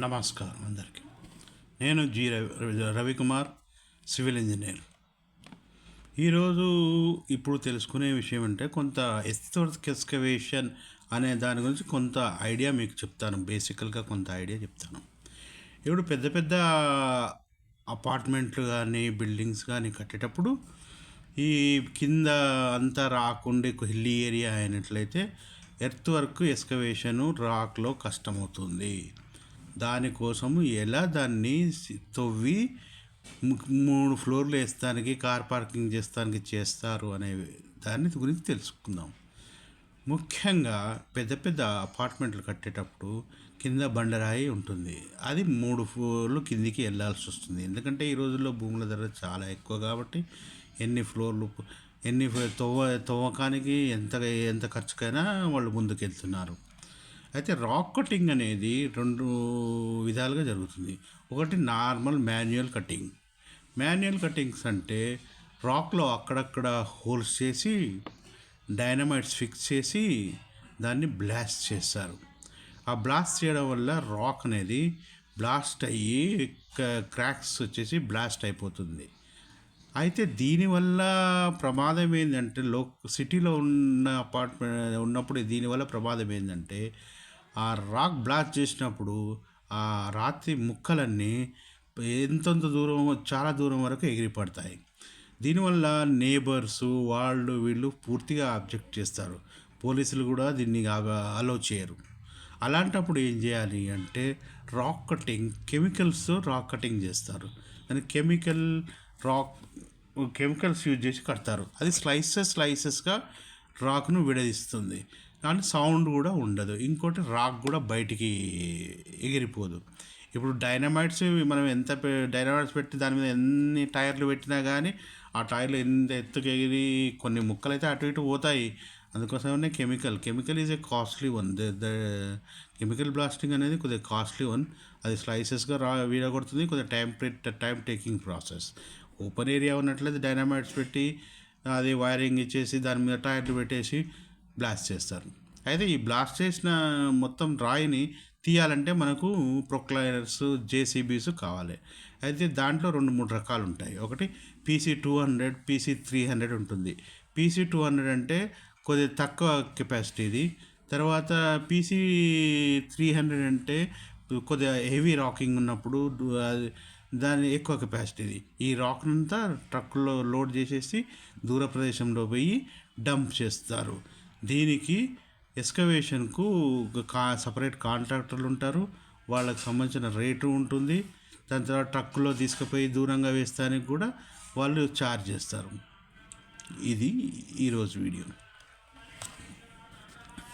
నమస్కారం అందరికీ. నేను రవికుమార్, సివిల్ ఇంజనీర్. ఈరోజు ఇప్పుడు తెలుసుకునే విషయం అంటే కొంత ఎర్త్వర్క్ ఎక్స్కవేషన్ అనే దాని గురించి కొంత ఐడియా మీకు చెప్తాను. బేసికల్గా కొంత ఐడియా చెప్తాను. ఇప్పుడు పెద్ద పెద్ద అపార్ట్మెంట్లు కానీ బిల్డింగ్స్ కానీ కట్టేటప్పుడు ఈ కింద అంతా రాకుండా హిల్లీ ఏరియా అయినట్లయితే ఎర్త్ వర్క్ ఎక్స్కవేషను రాక్లో కష్టమవుతుంది. దానికోసము ఎలా దాన్ని తవ్వి 3 ఫ్లోర్లు వేస్తానికి, కార్ పార్కింగ్ చేస్తానికి చేస్తారు అనే దాని గురించి తెలుసుకుందాం. ముఖ్యంగా పెద్ద పెద్ద అపార్ట్మెంట్లు కట్టేటప్పుడు కింద బండరాయి ఉంటుంది. అది 3 ఫ్లోర్లు కిందికి వెళ్ళాల్సి వస్తుంది. ఎందుకంటే ఈ రోజుల్లో భూముల ధర చాలా ఎక్కువ కాబట్టి ఎన్ని ఫ్లోర్లు తవ్వకానికి ఎంత ఖర్చుకైనా వాళ్ళు ముందుకెళ్తున్నారు. అయితే రాక్ కటింగ్ అనేది 2 విధాలుగా జరుగుతుంది. ఒకటి normal manual cutting. Manual cuttings అంటే రాక్లో అక్కడక్కడ హోల్స్ చేసి డైనమైట్స్ ఫిక్స్ చేసి దాన్ని బ్లాస్ట్ చేస్తారు. ఆ బ్లాస్ట్ చేయడం వల్ల రాక్ అనేది బ్లాస్ట్ అయ్యి క్రాక్స్ వచ్చేసి బ్లాస్ట్ అయిపోతుంది. అయితే దీనివల్ల ప్రమాదం ఏంటంటే సిటీలో ఉన్న అపార్ట్మెంట్ ఉన్నప్పుడు దీనివల్ల ప్రమాదం ఏంటంటే ఆ రాక్ బ్లాస్ట్ చేసినప్పుడు ఆ రాత్రి ముక్కలన్నీ ఎంతంత దూరం, చాలా దూరం వరకు ఎగిరిపడతాయి. దీనివల్ల నేబర్సు వీళ్ళు పూర్తిగా అబ్జెక్ట్ చేస్తారు. పోలీసులు కూడా దీన్ని అలో చేయరు. అలాంటప్పుడు ఏం చేయాలి అంటే రాక్ కటింగ్, కెమికల్స్తో రాక్ కటింగ్ చేస్తారు. దాని కెమికల్స్ యూజ్ చేసి కడతారు. అది స్లైసెస్గా రాక్ను విడదీస్తుంది. కానీ సౌండ్ కూడా ఉండదు. ఇంకోటి రాక్ కూడా బయటికి ఎగిరిపోదు. ఇప్పుడు డైనమైట్స్ మనం ఎంత డైనమైట్స్ పెట్టి దాని మీద ఎన్ని టైర్లు పెట్టినా కానీ ఆ టైర్లు ఎంత ఎత్తుకు ఎగిరి కొన్ని ముక్కలు అయితే అటు ఇటు పోతాయి. అందుకోసమే chemical is a costly one. Chemical blasting అనేది కొద్దిగా కాస్ట్లీ వన్. అది స్లైసెస్గా వీడగొడుతుంది. కొద్దిగా time taking process. Open area ఉన్నట్లయితే డైనమైట్స్ పెట్టి అది వైరింగ్ ఇచ్చేసి దాని మీద టైర్లు పెట్టేసి బ్లాస్ట్ చేస్తారు. అయితే ఈ బ్లాస్ట్ చేసిన మొత్తం రాయిని తీయాలంటే మనకు ప్రొక్లైనర్స్, జేసీబీస్ కావాలి. అయితే దాంట్లో 2-3 రకాలు ఉంటాయి. ఒకటి PC200, PC300 ఉంటుంది. PC200 అంటే కొద్దిగా తక్కువ కెపాసిటీది. తర్వాత PC300 అంటే కొద్దిగా హెవీ రాకింగ్ ఉన్నప్పుడు దాని ఎక్కువ కెపాసిటీది. ఈ రాక్ అంతా ట్రక్కులో లోడ్ చేసేసి దూర ప్రదేశంలో పోయి డంప్ చేస్తారు. దీనికి ఎక్స్కవేషన్కు సపరేట్ కాంట్రాక్టర్లు ఉంటారు. వాళ్ళకి సంబంధించిన రేటు ఉంటుంది. దాని తర్వాత ట్రక్కులో తీసుకుపోయి దూరంగా వేస్తానికి కూడా వాళ్ళు ఛార్జ్ చేస్తారు. ఇది ఈరోజు వీడియో.